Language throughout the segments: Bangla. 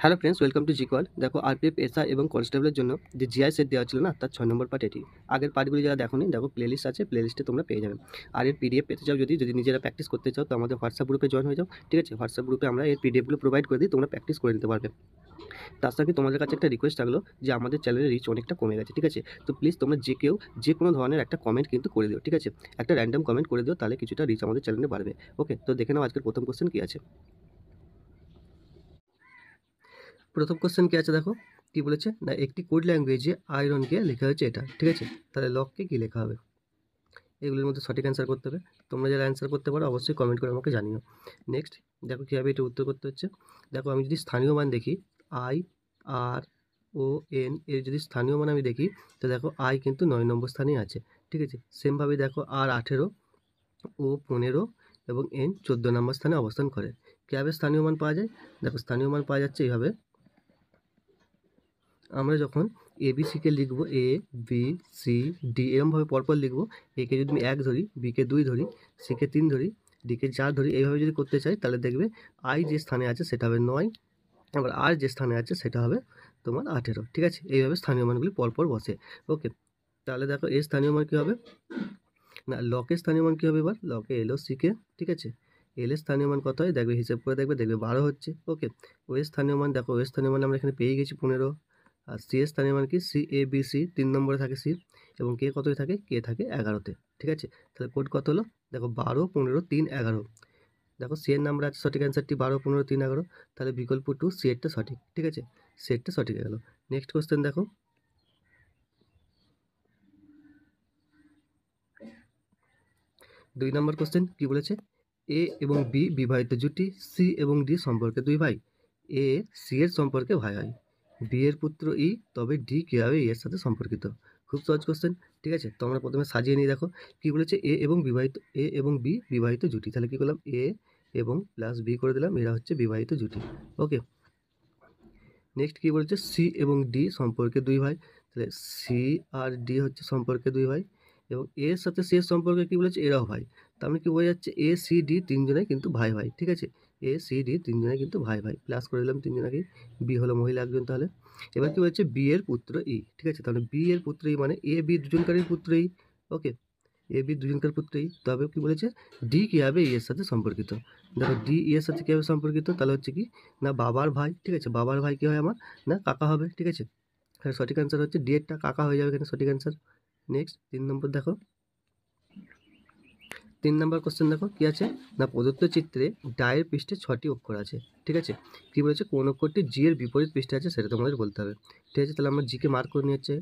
হ্যালো ফ্রেন্ডস, ওয়েলকাম টু জিকল। দেখো, আরপিএফ, এসআই এবং কনস্টেবলের জন্য যে জিআই সেট দেওয়া ছিল না, তার 6 নম্বর পার্ট এটি। আগের পার্টগুলি যারা দেখোনি, দেখো প্লেলিস্ট আছে, প্লেলিস্টে তোমরা পেয়ে যাবে। আর এর পিডিএফ পেতে চাও, যদি নিজেরা প্র্যাকটিস করতে চাও, তো আমাদের হোয়াটসঅ্যাপ গ্রুপে জয়েন হয়ে যাও। ঠিক আছে, হোয়াটসঅ্যাপ গ্রুপে আমরা এর পিডিএফগুলো প্রোভাইড করে দিই, তোমরা প্র্যাকটিস করে নিতে পারবে। তার সঙ্গে তোমাদের কাছে একটা রিকোয়েস্ট থাকলো যে আমাদের চ্যানেলের রিচ অনেকটা কমে গেছে। ঠিক আছে, তো প্লিজ তোমরা যে কোনো ধরনের একটা কমেন্ট কিন্তু করে দিও। ঠিক আছে, একটা র্যান্ডম কমেন্ট করে দিও, তাহলে কিছুটা রিচ আমাদের চ্যানেলে বাড়বে। ওকে, তো দেখে নাও আজকের প্রথম কোশ্চেন কী আছে। প্রথম কোশ্চেন কী আছে দেখো, কী বলেছে না, একটি কোড ল্যাঙ্গুয়েজে আয়রনকে লেখা হয়েছে এটা। ঠিক আছে, তাহলে লককে কী লেখা হবে? এগুলির মধ্যে সঠিক অ্যান্সার করতে হবে। তোমরা যারা অ্যান্সার করতে পারো অবশ্যই কমেন্ট করে আমাকে জানিও। নেক্সট দেখো কীভাবে এটা উত্তর করতে হচ্ছে। দেখো, আমি যদি স্থানীয় মান দেখি, আই, আর, ও, এন, এর যদি স্থানীয় মান আমি দেখি, তো দেখো আই কিন্তু 9 নম্বর স্থানেই আছে। ঠিক আছে, সেমভাবে দেখো আর 18, ও 15 এবং এন 14 নম্বর স্থানে অবস্থান করে। কীভাবে স্থানীয় মান পাওয়া যায়? দেখো, স্থানীয় মান পাওয়া যাচ্ছে এইভাবে। আমরা যখন এবিসিকে লিখবো, এ, বি, সি, ডি এরমভাবে পরপর লিখবো। একে যদি আমি 1 ধরি, বিকে 2 ধরি, সিকে 3 ধরি, ডিকে 4 ধরি, এইভাবে যদি করতে চাই, তাহলে দেখবে আই যে স্থানে আছে সেটা হবে 9, আবার আর যে স্থানে আছে সেটা হবে তোমার 18। ঠিক আছে, এইভাবে স্থানীয় মানগুলি পরপর বসে। ওকে, তাহলে দেখো এর স্থানীয় মান কী হবে না, লকের স্থানীয় মান কী হবে? এবার লকে এল ও সিকে, ঠিক আছে, এল এর স্থানীয় মান কত হয় দেখবে, হিসেব করে দেখবে 12 হচ্ছে। ওকে, ও এর স্থানীয় মান দেখো, ও এর স্থানীয় মান আমরা এখানে পেয়ে গেছি 15। আর সি এর স্থানীয় মান কি, সি, এ, বি, সি 3 নম্বরে থাকে সি, এবং কে কতই থাকে, কে থাকে 11তে। ঠিক আছে, তাহলে কোড কত হলো দেখো, 12, 15, 3, 11। দেখো সি এর নাম্বার আছে, সঠিক অ্যান্সারটি 12, 15, 3, 11। তাহলে বিকল্প 2 সি এরটা সঠিক। ঠিক আছে, সি এরটা সঠিক হয়ে গেল। নেক্সট কোশ্চেন দেখো, 2 নম্বর কোশ্চেন কী বলেছে? এ এবং বি বিবাহিত জুটি, সি এবং ডি সম্পর্কে 2 ভাই। এ সি এর সম্পর্কে ভাই হয়, বি এর পুত্র ই, তবে ডি কীভাবে ই এর সাথে সম্পর্কিত? খুব সহজ কোশ্চেন। ঠিক আছে, তো আমরা প্রথমে সাজিয়ে নিই। দেখো কী বলেছে, এ এবং বি বিবাহিত জুটি, তাহলে কী করলাম, এ এবং প্লাস বি করে দিলাম, এরা হচ্ছে বিবাহিত জুটি। ওকে, নেক্সট কী বলেছে, সি এবং ডি সম্পর্কে 2 ভাই, তাহলে সি আর ডি হচ্ছে সম্পর্কে 2 ভাই, এবং এর সাথে সি এর সম্পর্কে কী বলেছে, এরাও ভাই। তার মানে কি বোঝা যাচ্ছে, এ সি ডি তিনজনে কিন্তু ভাই ভাই। ঠিক আছে, এ সি ডি তিনজনে কিন্তু ভাই ভাই, প্লাস করে দিলাম তিনজনকেই। বি হলো মহিলা একজন। তাহলে এবার কি বলছে, বি এর পুত্র ই। ঠিক আছে, তাহলে বি এর পুত্র ই মানে এ বি দুজনকারই পুত্র ই। ওকে, এ বি দুজনকার পুত্র ই, তবে কি বলেছে, ডি কী হবে, ই এর সাথে সম্পর্কিত। দেখো ডি ই এর সাথে কীভাবে সম্পর্কিত, তাহলে হচ্ছে কি না, বাবার ভাই। ঠিক আছে, বাবার ভাই কী হয় আমার, না কাকা হবে। ঠিক আছে, তাহলে সঠিক অ্যান্সার হচ্ছে ডি এরটা কাকা হয়ে যাবে এখানে, সঠিক অ্যান্সার। নেক্সট 3 নম্বর দেখো, 3 নম্বর কোশ্চেন দেখো কী আছে না, প্রদত্ত চিত্রে ডায়ের পৃষ্ঠে 6টি অক্ষর আছে। ঠিক আছে, কী বলেছে, কোন অক্ষরটি জি এর বিপরীত পৃষ্ঠে আছে সেটা তোমাদের বলতে হবে। ঠিক আছে, তাহলে আমরা জিকে মার্ক করে নিয়ে হচ্ছে,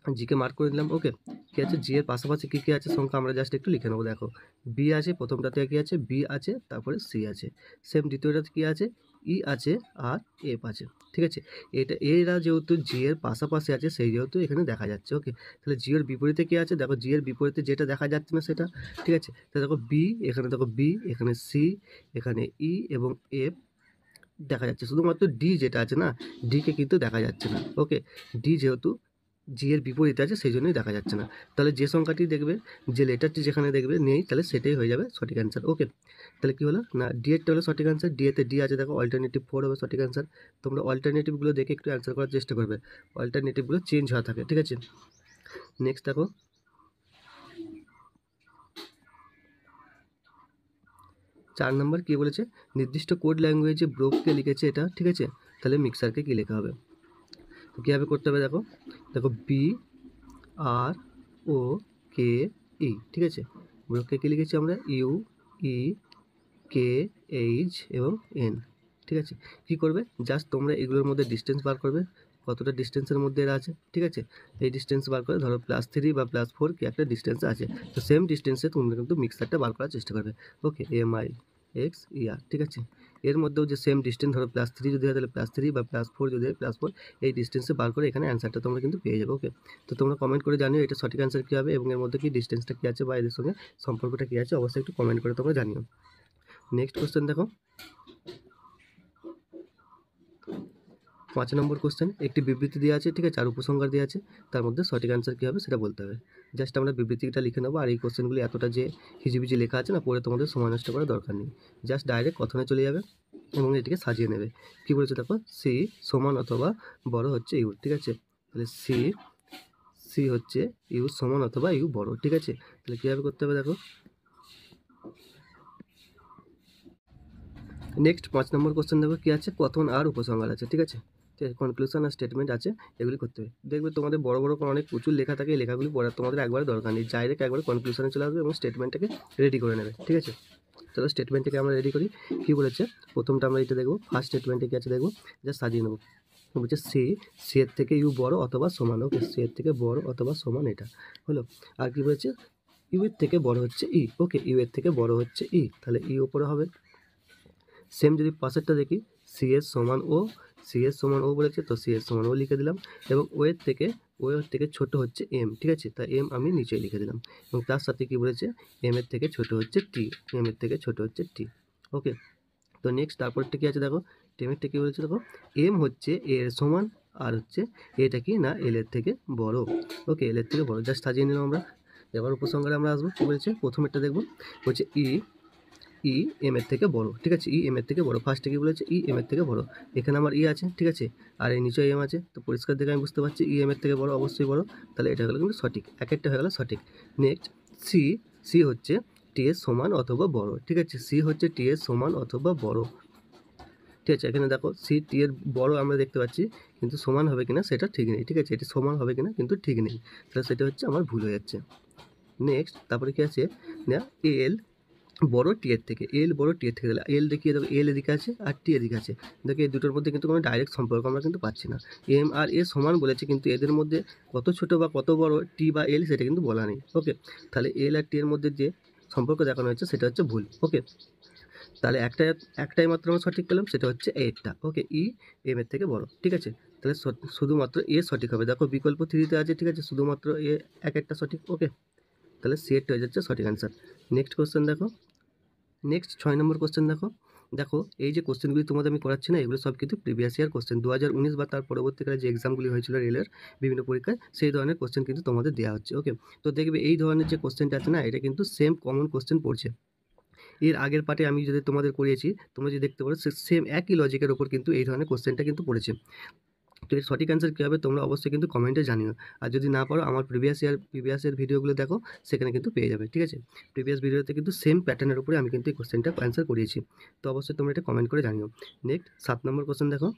জিকে মার্ক করে দিলাম। ওকে, কী আছে, জি এর পাশাপাশি কী কী আছে সংখ্যা আমরা জাস্ট একটু লিখে নেবো। দেখো বি আছে, প্রথমটাতে কী আছে, বি আছে, তারপরে সি আছে। সেম দ্বিতীয়টাতে কী আছে, ই আছে, আর এফ আছে। ঠিক আছে, এটা এরা যেহেতু জি এর পাশাপাশি আছে, সেই যেহেতু এখানে দেখা যাচ্ছে। ওকে, তাহলে জি এর বিপরীতে কী আছে, দেখো জি এর বিপরীতে যেটা দেখা যাচ্ছে না সেটা। ঠিক আছে, তাহলে দেখো বি, এখানে দেখো বি, এখানে সি, এখানে ই এবং এফ দেখা যাচ্ছে, শুধুমাত্র ডি যেটা আছে না, ডিকে কিন্তু দেখা যাচ্ছে না। ওকে, ডি যেহেতু জি এর বিপরীতে আছে, সেই জন্যই দেখা যাচ্ছে না। তাহলে যে সংখ্যাটি দেখবে, যে লেটারটি যেখানে দেখবে নেই, তাহলে সেটাই হয়ে যাবে সঠিক অ্যান্সার। ওকে, তাহলে কী হলো না, ডি এরটা হলো সঠিক অ্যান্সার। ডি এতে ডি আছে, দেখো অল্টারনেটিভ 4 হবে সঠিক অ্যান্সার। তোমরা অল্টারনেটিভগুলো দেখে একটু অ্যান্সার করার চেষ্টা করবে, অল্টারনেটিভগুলো চেঞ্জ হওয়া থাকে। ঠিক আছে, নেক্সট দেখো, 4 নম্বর কী বলেছে, নির্দিষ্ট কোড ল্যাঙ্গুয়েজে ব্রোককে লিখেছে এটা। ঠিক আছে, তাহলে মিক্সারকে কী লেখা হবে? তো কীভাবে করতে হবে দেখো, দেখো বি, আর, ও, কে, ই। ঠিক আছে, ব্রোককে কী লিখেছি আমরা, ইউ, ই, কে, এইচ এবং এন। ঠিক আছে, কী করবে, জাস্ট তোমরা এগুলোর মধ্যে ডিস্টেন্স বার করবে, কতটা ডিস্টেন্সের মধ্যে এরা আছে। ঠিক আছে, এই ডিস্টেন্স বার করে ধরো +3 বা +4 কি একটা ডিস্টেন্স আছে, তো সেম ডিস্টেন্সে তোমরা কিন্তু মিক্সারটা বার করার চেষ্টা করবে। ওকে, এম আই এক্স ই আর। ঠিক আছে, এর মধ্যেও যে সেম ডিস্টেন্স, ধরো +3 যদি হয় তাহলে +3 বা +4 যদি হয় +4, এই ডিস্টেন্সে বার করে এখানে অ্যান্সারটা তোমরা কিন্তু পেয়ে যাবে। ওকে, তো তোমরা কমেন্ট করে জানিও এটা সঠিক অ্যান্সার কী হবে, এবং এর মধ্যে কি ডিস্টেন্সটা কী আছে বা এদের সঙ্গে সম্পর্কটা কী আছে, অবশ্যই একটু কমেন্ট করে তোমরা জানিও। নেক্সট কোশ্চেন দেখো, 5 নম্বর কোশ্চেন, একটি বিবৃতি দেওয়া আছে। ঠিক আছে, আর উপসংহার দেওয়া আছে, তার মধ্যে সঠিক অ্যান্সার কী হবে সেটা বলতে হবে। জাস্ট আমরা বিবৃতিটা লিখে নেবো, আর এই কোশ্চেনগুলি এতটা যে হিজিবিজি লেখা আছে না, পড়ে তোমাদের সময় নষ্ট করার দরকার নেই, জাস্ট ডাইরেক্ট কথনে চলে যাবে। এবং এটিকে সাজিয়ে নেবে। কি বলেছে দেখো, সি সমান অথবা বড় হচ্ছে ইউ, ঠিক আছে। তাহলে সি হচ্ছে ইউ সমান অথবা ইউ বড়, ঠিক আছে। তাহলে কীভাবে করতে হবে দেখো। নেক্সট 5 নম্বর কোশ্চেন দেখো কি আছে, কথন আর উপসংহার আছে, ঠিক আছে। কনক্লুশন আর স্টেটমেন্ট আছে, এগুলি করতে হবে। দেখবে তোমাদের বড় বড় অনেক প্রচুর লেখা থাকে, এই লেখাগুলি পড়ার তোমাদের একবারে দরকার নেই, ডাইরেক্ট একবারে কনক্লুশনে চলে আসবে এবং স্টেটমেন্টটাকে রেডি করে নেবে, ঠিক আছে। চলো স্টেটমেন্টটাকে আমরা রেডি করি। কি বলেছে প্রথমটা আমরা এটা দেখবো, ফার্স্ট স্টেটমেন্টে কি আছে দেখবো, জাস্ট সাজিয়ে নেবো। বলছে সি এর থেকে ইউ বড় অথবা সমান, ওকে, সি এর থেকে বড় অথবা সমান, এটা হলো। আর কি বলেছে, ইউ এর থেকে বড় হচ্ছে ই, ওকে, ইউ এর থেকে বড় হচ্ছে ই, তাহলে ই ওপরে হবে। সেম যদি পাশেরটা দেখি, সি এর সমান ও বলেছে, তো সি এর সমান ও লিখে দিলাম, এবং ও এর থেকে ছোট হচ্ছে এম, ঠিক আছে, তা এম আমি নিচে লিখে দিলাম, এবং তার সাথে কি বলেছে, এম এর থেকে ছোট হচ্ছে টি, ওকে। তো নেক্সট তারপরটা কি আছে দেখো, টেমেরটা কি বলেছে দেখো, এম হচ্ছে এর সমান, আর হচ্ছে এটা কি না এল এর থেকে বড়, ওকে, এল এর থেকে বড়, জাস্ট সাজিয়ে নিলাম আমরা। এবার উপসংহারে আমরা আসবো, কি বলেছে প্রথমেরটা দেখবো, বলছে ই এম এর থেকে বড়, ঠিক আছে, ই এম এর থেকে বড়, ফার্স্টে কি বলেছে, ই এম এর থেকে বড়, এখানে আমার ই আছে, ঠিক আছে, আর এই নিচে এম আছে, তো পরিষ্কার দেখে আমি বুঝতে পারছি ই এম এর থেকে বড়, অবশ্যই বড়, তাহলে এটা হলো কিন্তু সঠিক, এক একটা হয়ে গেল সঠিক। নেক্সট সি হচ্ছে টি এর সমান অথবা বড়, ঠিক আছে, সি হচ্ছে টি এর সমান অথবা বড়, ঠিক আছে। এখানে দেখো সি টি এর বড় আমরা দেখতে পাচ্ছি, কিন্তু সমান হবে কিনা সেটা ঠিক নেই, ঠিক আছে, এটি সমান হবে কিনা কিন্তু ঠিক নেই, তাহলে সেটা হচ্ছে আমার ভুল হয়ে যাচ্ছে। নেক্সট তারপরে কি আছে না, এল বড় টি এর থেকে, তাহলে এল দেখিয়ে দেখো, এল এদিকে আছে আর টি এদিকে আছে, দেখো এই দুটোর মধ্যে কিন্তু কোনো ডাইরেক্ট সম্পর্ক আমরা কিন্তু পাচ্ছি না। এম আর এ সমান বলেছে, কিন্তু এদের মধ্যে কত ছোট বা কত বড় টি বা এল সেটা কিন্তু বলা নেই, ওকে। তাহলে এল আর টি এর মধ্যে যে সম্পর্ক দেখানো হয়েছে সেটা হচ্ছে ভুল, ওকে। তাহলে একটাই মাত্র আমরা সঠিক পেলাম, সেটা হচ্ছে এটা, ওকে, ই এম এর থেকে বড়, ঠিক আছে। তাহলে শুধুমাত্র এ সঠিক হবে, দেখো বিকল্প 3-তে আছে, ঠিক আছে, শুধুমাত্র এ একটা সঠিক, ওকে। তাহলে সি এরটা হয়ে যাচ্ছে সঠিক অ্যান্সার। নেক্সট কোশ্চেন দেখো, নেক্সট 6 নম্বর কোশ্চেন দেখো এই যে কোশ্চেনগুলি তোমাদের আমি করাচ্ছি না, এগুলো সব কিন্তু প্রিভিয়াস ইয়ার কোশ্চেন, 2019 বা তার পরবর্তীকালে যে এক্সামগুলি হয়েছিল রেলের বিভিন্ন পরীক্ষায়, সেই ধরনের কোশ্চেন কিন্তু তোমাদের দেওয়া হচ্ছে, ওকে। তো দেখবে এই ধরনের যে কোশ্চেনটা আছে না, এটা কিন্তু সেম কমন কোশ্চেন পড়ছে। এর আগের পার্টে আমি যদি তোমাদের করিয়েছি, তোমরা যদি দেখতে পারো সেম একই লজিকের ওপর কিন্তু এই ধরনের কোশ্চেনটা কিন্তু পড়েছে। তো এর সঠিক অ্যান্সার কী হবে তোমরা অবশ্যই কিন্তু কমেন্টে জানিও, আর যদি না পারো আমার প্রিভিয়াস ইয়ার ভিডিওগুলো দেখো, সেখানে কিন্তু পেয়ে যাবে, ঠিক আছে। প্রিভিয়াস ভিডিওতে কিন্তু সেম প্যাটার্নের উপরে আমি কিন্তু এই কোশ্চেনটা অ্যান্সার করিয়েছি, তো অবশ্যই তোমরা এটা কমেন্ট করে জানিও। নেক্সট 7 নম্বর কোশ্চেন দেখো,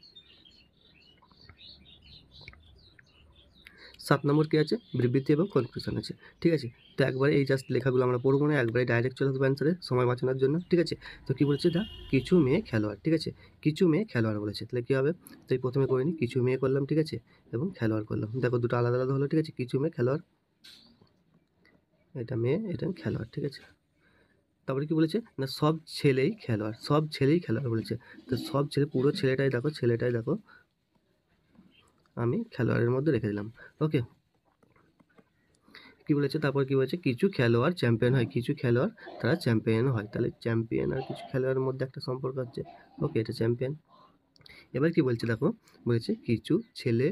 7 নম্বর কী আছে, বিবৃতি এবং কনক্লুশন আছে, ঠিক আছে। তো একবারে এই জাস্ট লেখাগুলো আমরা পড়বো না, একবারে ডাইরেক্ট চলে আসবো অ্যান্সারে সময় বাঁচানোর জন্য, ঠিক আছে। তো কী বলেছে, কিছু মেয়ে খেলোয়াড়, ঠিক আছে, কিছু মেয়ে খেলোয়াড় বলেছে, তাহলে কী হবে, তাই প্রথমে করে নিই, কিছু মেয়ে করলাম, ঠিক আছে, এবং খেলোয়াড় করলাম, দেখো দুটো আলাদা আলাদা হলো, ঠিক আছে, কিছু মেয়ে খেলোয়াড়, এটা মেয়ে এটা খেলোয়াড়, ঠিক আছে। তারপরে কি বলেছে না, সব ছেলেই খেলোয়াড় বলেছে, তো সব ছেলে পুরো ছেলেটাই দেখো আমি খেলোয়াড়ের মধ্যে রেখে দিলাম, ওকে। কি বলেছে তারপর কি বলেছে, কিছু খেলোয়াড় চ্যাম্পিয়ন হয়, তারা চ্যাম্পিয়ন হয়, তাহলে চ্যাম্পিয়ন আর কিছু খেলোয়াড়ের মধ্যে একটা সম্পর্ক আছে, ওকে, এটা চ্যাম্পিয়ন। এবার কি বলছে দেখো, বলেছে কিছু ছেলে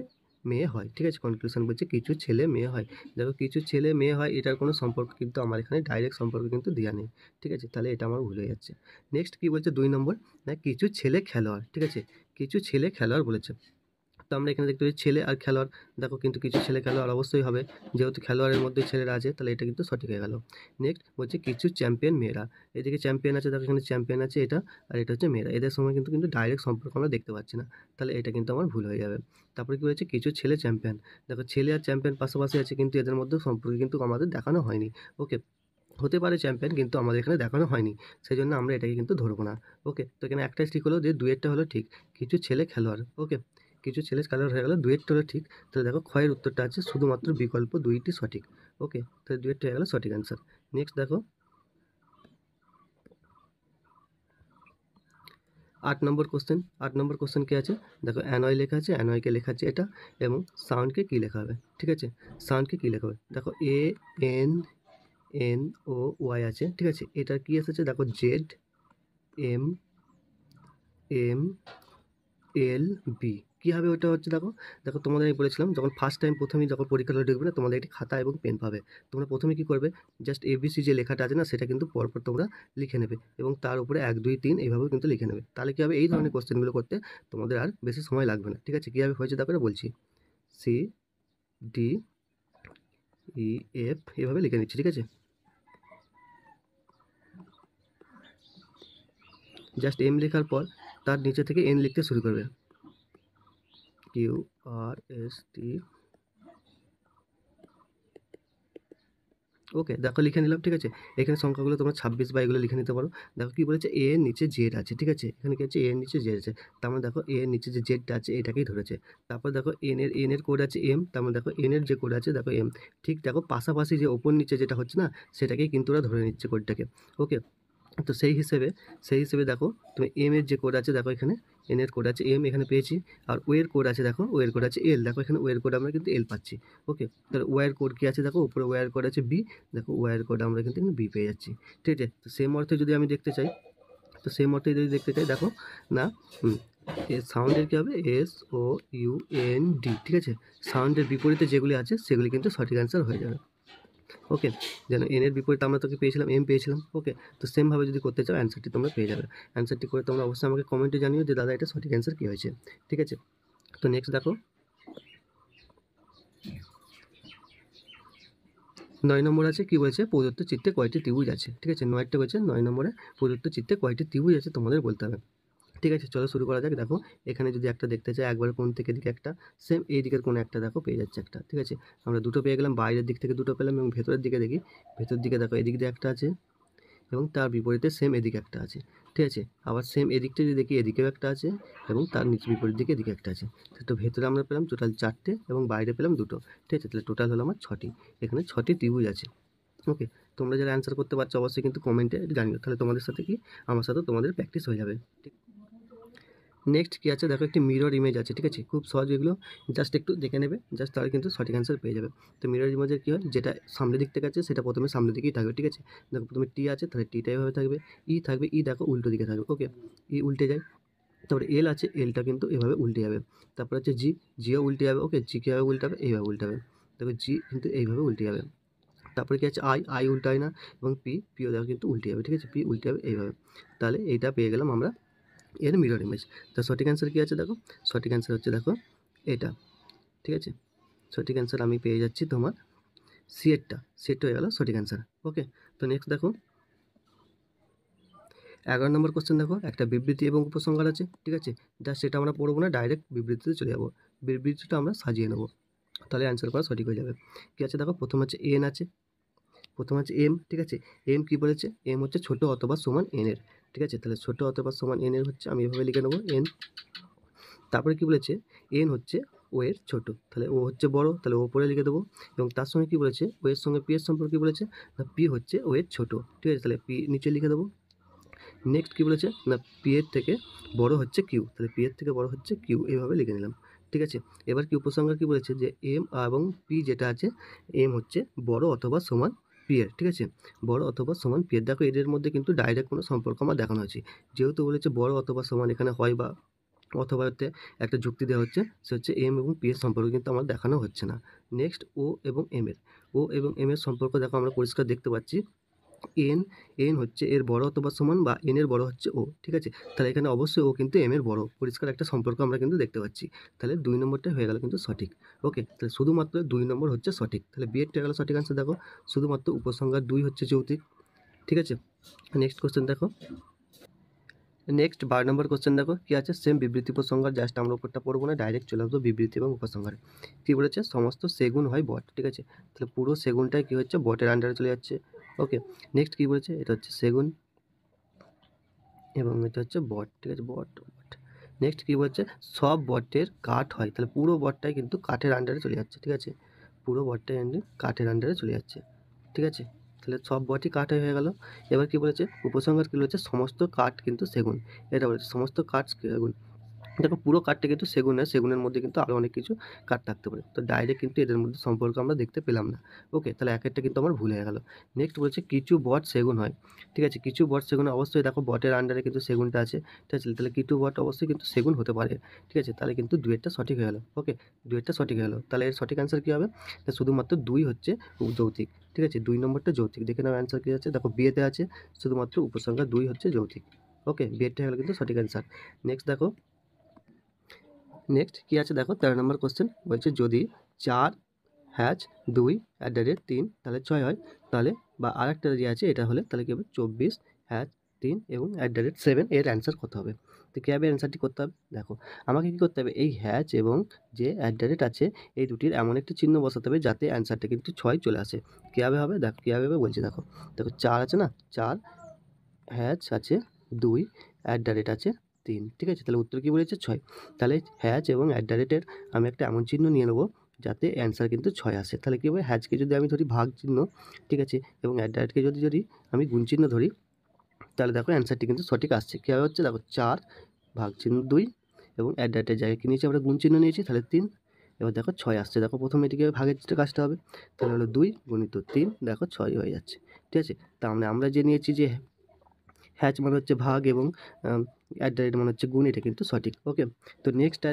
মেয়ে হয়, ঠিক আছে, কনক্লুশন বলছে কিছু ছেলে মেয়ে হয়, দেখো কিছু ছেলে মেয়ে হয়, এটার কোনো সম্পর্ক কিন্তু আমার এখানে ডাইরেক্ট সম্পর্ক কিন্তু দেওয়া নেই, ঠিক আছে, তাহলে এটা আমার ভুল হয়ে যাচ্ছে। নেক্সট কি বলছে 2 নম্বর, না কিছু ছেলে খেলোয়াড়, ঠিক আছে, কিছু ছেলে খেলোয়াড় বলেছে, তো আমরা এখানে দেখতে পাচ্ছি ছেলে আর খেলোয়াড়, দেখো কিন্তু কিছু ছেলে খেলোয়াড় অবশ্যই হবে, যেহেতু খেলোয়াড়ের মধ্যে ছেলেরা আছে, তাহলে এটা কিন্তু সঠিক হয়ে গেল। নেক্সট বলছে কিছু চ্যাম্পিয়ন মেয়েরা, এদিকে চ্যাম্পিয়ন আছে, দেখো এখানে চ্যাম্পিয়ন আছে এটা, আর এটা হচ্ছে মেয়েরা, এদের সময় কিন্তু ডাইরেক্ট সম্পর্ক আমরা দেখতে পাচ্ছি না, তাহলে এটা কিন্তু আমার ভুল হয়ে যাবে। তারপরে কি বলেছে, কিছু ছেলে চ্যাম্পিয়ন, দেখো ছেলে আর চ্যাম্পিয়ন পাশাপাশি আছে, কিন্তু এদের মধ্যে সম্পর্ক কিন্তু আমাদের দেখানো হয়নি, ওকে। হতে পারে চ্যাম্পিয়ন, কিন্তু আমাদের এখানে দেখানো হয়নি, সেই জন্য আমরা এটাকে কিন্তু ধরবো না, ওকে। তো এখানে একটাই ঠিক হলো যে দুয়েরটা হলো ঠিক, কিছু ছেলে খেলোয়াড়, ওকে, কিছু ছেলে খেলোয়াড় হয়ে গেল, দুয়েরটা হলো ঠিক, তাহলে দেখো ক্ষয়ের উত্তরটা আছে শুধুমাত্র বিকল্প 2টি সঠিক, ওকে, তাহলে দুয়েরটা হয়ে গেল সঠিক অ্যান্সার। নেক্সট দেখো 8 নম্বর কোশ্চেন কি আছে দেখো, অ্যানয় লেখা আছে, অ্যানয়কে লেখা আছে এটা, এবং সাউন্ডকে কী লেখা হবে, ঠিক আছে, সাউন্ডকে কী লেখা হবে, দেখো ANNOY আছে, ঠিক আছে, এটার কী এসেছে দেখো, ZMM এল বি কী হবে ওটা হচ্ছে দেখো দেখো তোমাদের আমি বলেছিলাম যখন ফার্স্ট টাইম প্রথমেই যখন পরীক্ষাটা ঢুকবে না তোমাদের একটি খাতা এবং পেন পাবে। তোমরা প্রথমে কী করবে, জাস্ট এবিসি যে লেখাটা আছে না সেটা কিন্তু পরপর তোমরা লিখে নেবে এবং তার উপরে 1 2 3 এইভাবেও কিন্তু লিখে নেবে। তাহলে কী হবে, এই ধরনের কোশ্চেনগুলো করতে তোমাদের আর বেশি সময় লাগবে না। ঠিক আছে, কীভাবে হয়েছে দেখো বলছি, সি ডি ই এফ এভাবে লিখে নিচ্ছি। ঠিক আছে, জাস্ট এম লেখার পর তার নিচে থেকে এন লিখতে শুরু করবে, কিউ আর এস টি। ওকে, দেখো লিখে নিলাম। ঠিক আছে, এখানে সংখ্যাগুলো তোমরা 26 বা এগুলো লিখে নিতে পারো। দেখো কি বলেছে, এ এর নিচে জেড আছে। ঠিক আছে, এখানে কি আছে, এ এর নিচে জেড আছে, তার মানে দেখো এ এর নিচে যে জেডটা আছে এটাকেই ধরেছে। তারপর দেখো এন এর কোড আছে এম, তার মানে দেখো এন এর যে কোড আছে দেখো এম। ঠিক দেখো পাশাপাশি যে ওপর নিচে যেটা হচ্ছে না সেটাকেই কিন্তু ওরা ধরে নিচ্ছে কোডটাকে। ওকে, তো সেই হিসেবে দেখো তুমি এম এর যে কোড আছে দেখো এখানে এন এর কোড আছে এম এখানে পেয়েছি, আর ও এর কোড আছে দেখো ও এর কোড আছে এল, দেখো এখানে ও এর কোড আমরা কিন্তু এল পাচ্ছি। ওকে, তাহলে ও এর কোড কি আছে দেখো উপরে ও এর কোড আছে বি, দেখো ও এর কোড আমরা কিন্তু বি পেয়ে যাচ্ছি। ঠিক আছে, তো সেম অর্থে যদি আমি দেখতে চাই, তো সেম অর্থে যদি দেখতে চাই দেখো না সাউন্ডের কী হবে, S O U N D. ঠিক আছে, সাউন্ডের বিপরীতে যেগুলি আছে সেগুলি কিন্তু সঠিক অ্যান্সার হয়ে যাবে। ওকে, যেন এন এর বিপরীতে আমরা তোকে পেয়েছিলাম এম পেয়েছিলাম। ওকে, তো সেমভাবে যদি করতে চাও অ্যান্সারটি তোমরা পেয়ে যাবে। অ্যান্সারটি করে তোমরা অবশ্যই আমাকে কমেন্টে জানিও যে দাদা এটা সঠিক অ্যান্সার কী হয়েছে। ঠিক আছে, তো নেক্সট দেখো 9 নম্বর আছে, কি বলছে, প্রদত্ত চিত্রে কয়টি ত্রিভুজ আছে। ঠিক আছে, 9টা বলছে, 9 নম্বরে প্রদত্ত চিত্রে কয়টি ত্রিভুজ আছে তোমাদের বলতে হবে। ঠিক আছে, চলো শুরু করা যাক। দেখো এখানে যদি একটা দেখতে চাই একবার কোণ থেকে দিকে একটা, সেম এই দিকের কোনো একটা দেখো পেয়ে যাচ্ছে একটা। ঠিক আছে, আমরা দুটো পেয়ে গেলাম, বাইরের দিক থেকে দুটো পেলাম এবং ভেতরের দিকে দেখি, ভেতর দিকে দেখো এদিক দিয়ে একটা আছে এবং তার বিপরীতে সেম এদিকে একটা আছে। ঠিক আছে, আবার সেম এদিকটা যদি দেখি এদিকেও একটা আছে এবং তার নিচে বিপরীত দিকে এদিকে একটা আছে। তো ভেতরে আমরা পেলাম টোটাল 4টে এবং বাইরে পেলাম 2টো। ঠিক আছে, তাহলে টোটাল হলো আমার 6টি। এখানে 6টি ত্রিভুজ আছে। ওকে, তোমরা যারা অ্যান্সার করতে পারছো অবশ্যই কিন্তু কমেন্টে জানিও, তাহলে তোমাদের সাথে কি আমার সাথেও তোমাদের প্র্যাকটিস হয়ে যাবে। ঠিক, নেক্সট কী আছে দেখো, একটি মিরর ইমেজ আছে। ঠিক আছে, খুব সহজ, এগুলো জাস্ট একটু দেখে নেবে, জাস্ট তাহলে কিন্তু সঠিক অ্যান্সার পেয়ে যাবে। তো মিরর ইমেজের কী হয়, যেটা সামনের দিক থেকে আছে সেটা প্রথমে সামনের দিকেই থাকবে। ঠিক আছে, দেখো প্রথমে টি আছে তাহলে টিটা এভাবে থাকবে, ই থাকবে, ই দেখো উল্টো দিকে থাকবে। ওকে, ই উল্টে যায়, তারপরে এল আছে, এলটা কিন্তু এভাবে উল্টে যাবে। তারপর হচ্ছে জি, জিও উল্টে যাবে। ওকে, জি কীভাবে উল্টাবে, এইভাবে উল্টাবে। দেখো জি কিন্তু এইভাবে উল্টে যাবে। তারপরে কী আছে, আই উল্টায় না, এবং পিও দেখো কিন্তু উল্টে যাবে। ঠিক আছে, পি উল্টে যাবে এইভাবে। তাহলে এইটা পেয়ে গেলাম আমরা এর মিরর ইমেজ। তো সঠিক অ্যান্সার কী আছে দেখো, সঠিক অ্যান্সার হচ্ছে দেখো এটা। ঠিক আছে, সঠিক অ্যান্সার আমি পেয়ে যাচ্ছি তোমার সিএরটা হয়ে গেল সঠিক অ্যান্সার। ওকে, তো নেক্সট দেখো 11 নম্বর কোশ্চেন। দেখো একটা বিবৃতি এবং উপসংহার আছে। ঠিক আছে, জাস্ট সেটা আমরা পড়বো না, ডাইরেক্ট বিবৃতিতে চলে যাবো, বিবৃতিটা আমরা সাজিয়ে নেবো, তাহলে অ্যান্সার করা সঠিক হয়ে যাবে। কী আছে দেখো, প্রথম হচ্ছে এন আছে, প্রথম আছে এম। ঠিক আছে, এম কী বলেছে, এম হচ্ছে ছোট অথবা সমান এন এর। ঠিক আছে, তাহলে ছোট অথবা সমান এন এর হচ্ছে আমি এভাবে লিখে নেবো এন। তারপরে কী বলেছে, এন হচ্ছে ও এর ছোটো, তাহলে ও হচ্ছে বড়, তাহলে ও পরে লিখে দেবো। এবং তার সঙ্গে কী বলেছে, ও এর সঙ্গে পি এর সম্পর্কে কী বলেছে, না পি হচ্ছে ও এর ছোটো। ঠিক আছে, তাহলে পি নিচে লিখে দেবো। নেক্সট কী বলেছে, না পি এর থেকে বড় হচ্ছে কিউ, তাহলে পি এর থেকে বড় হচ্ছে কিউ, এইভাবে লিখে নিলাম। ঠিক আছে, এবার কি উপসংহার কী বলেছে, যে এম এবং পি যেটা আছে, এম হচ্ছে বড় অথবা সমান পি এর। ঠিক আছে, বড় অথবা সমান পি এর। দেখো এদের মধ্যে কিন্তু ডাইরেক্ট কোনো সম্পর্ক আমার দেখানো হয়েছে, যেহেতু বলেছে বড় অথবা সমান, এখানে হয় বা অথবাতে একটা যুক্তি দেওয়া হচ্ছে, সে হচ্ছে এম এবং পি এর সম্পর্ক কিন্তু আমার দেখানো হচ্ছে না। নেক্সট ও এবং এম এর সম্পর্ক দেখো আমরা পরিষ্কার দেখতে পাচ্ছি, এন এন হচ্ছে এর বড় অথবা সমান বা এন এর বড় হচ্ছে ও। ঠিক আছে, তাহলে এখানে অবশ্যই ও কিন্তু এম এর বড়, পরিষ্কার একটা সম্পর্ক আমরা কিন্তু দেখতে পাচ্ছি। তাহলে 2 নম্বরটা হয়ে গেল কিন্তু সঠিক। ওকে, তাহলে শুধুমাত্র 2 নম্বর হচ্ছে সঠিক, তাহলে বি এরটা গেল সঠিক আনসার। দেখো শুধুমাত্র উপসংহার 2 হচ্ছে যৌক্তিক। ঠিক আছে, নেক্সট কোশ্চেন দেখো, নেক্সট 12 নম্বর কোশ্চেন দেখো কী আছে, সেম বিবৃতি উপসংহার, জাস্ট আমরা উপরটা পড়বো না, ডাইরেক্ট চলে আসবো বিবৃতি এবং উপসংহারে। কী বলেছে, সমস্ত সেগুন হয় বট। ঠিক আছে, তাহলে পুরো সেগুনটাই কী হচ্ছে, বটের আন্ডারে চলে যাচ্ছে। ওকে, নেক্সট কী বলেছে, এটা হচ্ছে সেগুন এবং এটা হচ্ছে বট। ঠিক আছে, বট। নেক্সট কী বলছে, সব বটের কাঠ হয়, তাহলে পুরো বটটাই কিন্তু কাঠের আন্ডারে চলে যাচ্ছে। ঠিক আছে, পুরো বটটাই কাঠের আন্ডারে চলে যাচ্ছে। ঠিক আছে, তাহলে সব বটই কাঠ হয়ে গেল। এবার কী বলেছে, উপসংহার কী বলেছে, সমস্ত কাঠ কিন্তু সেগুন, এটা বলেছে সমস্ত কাঠ সেগুন। দেখো পুরো কাঠটা কিন্তু সেগুনের, সেগুনের মধ্যে কিন্তু আরও অনেক কিছু কাঠ থাকতে পারে। তো ডাইরেক্ট কিন্তু এদের মধ্যে সম্পর্ক আমরা দেখতে পেলাম না। ওকে, তাহলে একেরটা কিন্তু আমার ভুল হয়ে গেল। নেক্সট বলছে কিছু বট সেগুন হয়। ঠিক আছে, কিছু বট সেগুন অবশ্যই দেখো বটের আন্ডারে কিন্তু সেগুনটা আছে। ঠিক আছে, তাহলে কিছু বট অবশ্যই কিন্তু সেগুন হতে পারে। ঠিক আছে, তাহলে কিন্তু দুয়েরটা সঠিক হয়ে গেল। ওকে, দুয়েরটা সঠিক হয়ে গেল। তাহলে এর সঠিক অ্যান্সার কী হবে? শুধুমাত্র 2 হচ্ছে যৌতিক। ঠিক আছে, 2 নম্বরটা যৌতিক। দেখে নাও অ্যান্সার কী আছে। দেখো বিয়েতে আছে শুধুমাত্র উপসংখ্যা 2 হচ্ছে যৌতিক। ওকে, বিয়েরটা হয়ে গেল কিন্তু সঠিক অ্যান্সার। নেক্সট দেখো, নেক্সট কী আছে দেখো, 13 নম্বর কোশ্চেন বলছে যদি 4 হ্যাচ 2 @3 তাহলে 6 হয়, তাহলে বা আরেকটা যে আছে এটা হলে তাহলে কী হবে 24 হ্যাচ 3 এবং @7 এর অ্যান্সার কত হবে? তো কীভাবে অ্যান্সারটি করতে হবে? দেখো আমাকে কী করতে হবে, এই হ্যাচ এবং যে আছে এই দুটির এমন একটি চিহ্ন বসাতে হবে যাতে অ্যান্সারটা কিন্তু 6 চলে আসে। কীভাবে হবে দেখো, কীভাবে হবে বলছি দেখো। দেখো 4 আছে না, 4 হ্যাচ আছে 2 আছে 3, ঠিক আছে, তাহলে উত্তর কী বলেছে 6। তাহলে হ্যাচ এবং এর আমি একটা এমন চিহ্ন নিয়ে নেবো যাতে অ্যান্সার কিন্তু 6 আসে। তাহলে কী হবে, হ্যাচকে যদি আমি ধরি ভাগ চিহ্ন, ঠিক আছে, এবং কে যদি আমি গুণ চিহ্ন ধরি, তাহলে দেখো অ্যান্সারটি কিন্তু সঠিক আসছে। কীভাবে হচ্ছে দেখো, 4 ভাগ চিহ্ন 2 এবং এর জায়গায় কী নিয়েছি আমরা, গুণ চিহ্ন নিয়েছি, তাহলে 3। এবার দেখো 6 আসছে। দেখো প্রথমে এটিকে ভাগের কাজটা হবে, তাহলে হলো 2 গুণিত 3, দেখো 6 হয়ে যাচ্ছে। ঠিক আছে, তার মানে আমরা যে নিয়েছি যে হ্যাচ মানে হচ্ছে ভাগ এবং মানে হচ্ছে গুণ, এটা কিন্তু সঠিক। ওকে, তো নেক্সট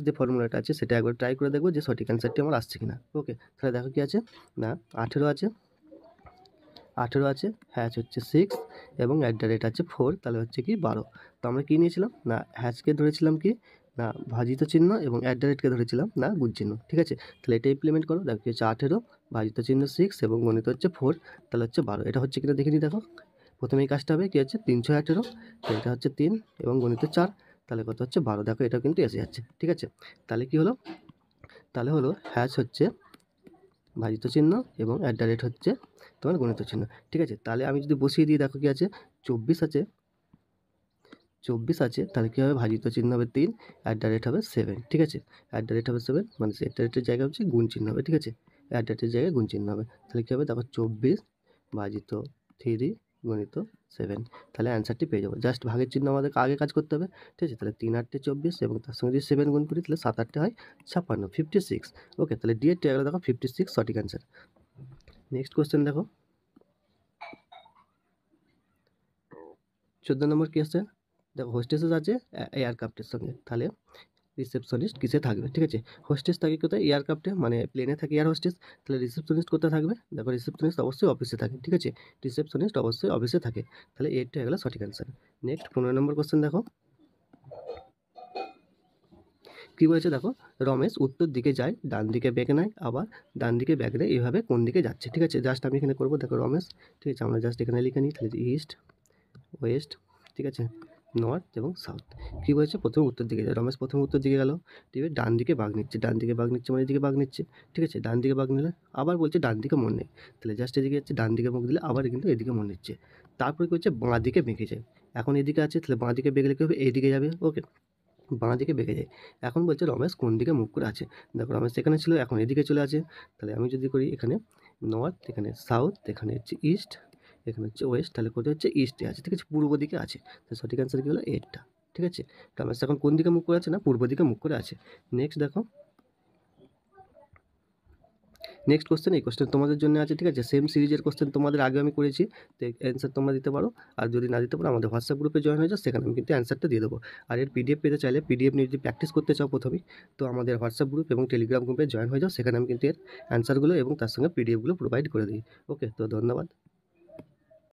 যে ফর্মুলাটা আছে সেটা একবার ট্রাই করে দেখবো যে সঠিক অ্যান্সারটি আমার আসছে কিনা। ওকে, তাহলে দেখো কি আছে না, 18 আছে, 18 আছে, হ্যাচ হচ্ছে 6 এবং আছে 4, তাহলে হচ্ছে কি 12। তো আমরা কী নিয়েছিলাম না, হ্যাচকে ধরেছিলাম কি না ভাজিত চিহ্ন এবং কে ধরেছিলাম না গুণ চিহ্ন। ঠিক আছে, তাহলে এটা ইমপ্লিমেন্ট করো। দেখো কি হচ্ছে 18 ভাজিত চিহ্ন 6 এবং গণিত হচ্ছে 4, তাহলে হচ্ছে 12। এটা হচ্ছে কিনা দেখে নিই। দেখো প্রথমে এই কাজটা হবে কী হচ্ছে 318, এটা হচ্ছে 3 এবং গণিত 4, তাহলে কত হচ্ছে 12। দেখো এটাও কিন্তু এসে যাচ্ছে। ঠিক আছে, তাহলে কি হলো, তাহলে হলো হ্যাচ হচ্ছে ভাজিত চিহ্ন এবং হচ্ছে তোমার গণিত চিহ্ন। ঠিক আছে, তাহলে আমি যদি বসিয়ে দিই, দেখো কি আছে 24 আছে, 24 আছে, তাহলে কী হবে ভাজিত চিহ্ন হবে 3, হবে 7। ঠিক আছে, হবে 7 মানে এর জায়গায় হচ্ছে গুণ চিহ্ন হবে। ঠিক আছে, এর জায়গায় গুণ চিহ্ন হবে, তাহলে কী হবে দেখো 24 ভাজিত 3 গণিত 7, তাহলে অ্যান্সারটি পেয়ে যাবো। জাস্ট ভাগের চিহ্ন আমাদের আগে কাজ করতে হবে। ঠিক আছে, তাহলে 3 8 24 এবং তার সঙ্গে যদি 7 গুণ করি তাহলে 7 8 হয় 56, 56। ওকে, তাহলে ডি এর গেলো দেখো 56 সঠিক অ্যান্সার। নেক্সট কোয়েশ্চেন দেখো 14 নম্বর কি আছে দেখো, হোস্টেসেস আছে এয়ারক্রাফটের সঙ্গে, তাহলে রিসেপশনিস্ট কিসে থাকবে? ঠিক আছে, হোস্টেস থাকে কোথায়, এয়ারক্রাফটে, মানে প্লেনে থাকে এয়ার হোস্টেস, তাহলে রিসেপশনিস্ট কোথায় থাকবে? দেখো রিসেপশনিস্ট অবশ্যই অফিসে থাকে। ঠিক আছে, রিসেপশনিস্ট অবশ্যই অফিসে থাকে, তাহলে এইটা হয়ে গেলো সঠিক অ্যান্সার। নেক্সট 15 নম্বর কোশ্চেন দেখো কী বলেছে দেখো, রমেশ উত্তর দিকে যায়, ডান দিকে বেঁকে নেয়, আবার ডান দিকে বেঁকে নেয়, এইভাবে কোন দিকে যাচ্ছে? ঠিক আছে, জাস্ট আমি এখানে করবো, দেখো রমেশ, ঠিক আছে, আমরা জাস্ট এখানে লিখে নিই, তাহলে ইস্ট ওয়েস্ট, ঠিক আছে, নর্থ এবং সাউথ। কী বলেছে প্রথমে উত্তর দিকে যায়, রমেশ প্রথমে উত্তর দিকে গেল, ঠিক আছে, ডান দিকে বাঘ নিচ্ছে, ডান দিকে বাঘ নিচ্ছে মানে এদিকে বাঘ নিচ্ছে। ঠিক আছে, ডান দিকে বাঘ নিলে আবার বলছে ডান দিকে মন নেই, তাহলে জাস্ট এদিকে যাচ্ছে, ডান দিকে মুখ দিলে আবার কিন্তু এদিকে মন নিচ্ছে। তারপরে কী হচ্ছে বাঁ দিকে বেঁকে যায়, এখন এদিকে আছে, তাহলে বাঁ দিকে বেঁকলে কী হবে, এইদিকে যাবে। ওকে, বাঁ দিকে বেঁকে যায়। এখন বলছে রমেশ কোন দিকে মুখ করে আছে? দেখো রমেশ এখানে ছিল, এখন এদিকে চলে আসে, তাহলে আমি যদি করি এখানে নর্থ, এখানে সাউথ, এখানে হচ্ছে ইস্ট, এখানে হচ্ছে ওয়েস্ট, তাহলে কোথায় হচ্ছে ইস্টে আছে। ঠিক আছে, পূর্ব দিকে আছে, তো সঠিক অ্যান্সার কী হলো এইটা। ঠিক আছে, রমেশ এখন কোন দিকে মুখ করে আছে না পূর্ব দিকে মুখ করে আছে। নেক্সট দেখো, নেক্সট কোশ্চেন, এই কোশ্চেন তোমাদের জন্য আছে। ঠিক আছে, সেম সিরিজের কোশ্চেন তোমাদের আগে আমি করেছি, তো অ্যান্সার তোমরা দিতে পারো, আর যদি না দিতে পারো আমাদের হোয়াটসঅ্যাপ গ্রুপে জয়েন হয়ে যাও, সেখানে আমি কিন্তু অ্যান্সারটা দিয়ে দেবো। আর এর পিডিএফ পেতে চাইলে, পিডিএফ নিয়ে যদি প্র্যাকটিস করতে চাও প্রথমেই, তো আমাদের হোয়াটসঅ্যাপ গ্রুপ এবং টেলিগ্রাম গ্রুপে জয়েন হয়ে যাও, সেখানে আমি কিন্তু এর অ্যান্সারগুলো এবং তার সঙ্গে পিডিএফগুলো প্রোভাইড করে দিই। ওকে, তো ধন্যবাদ।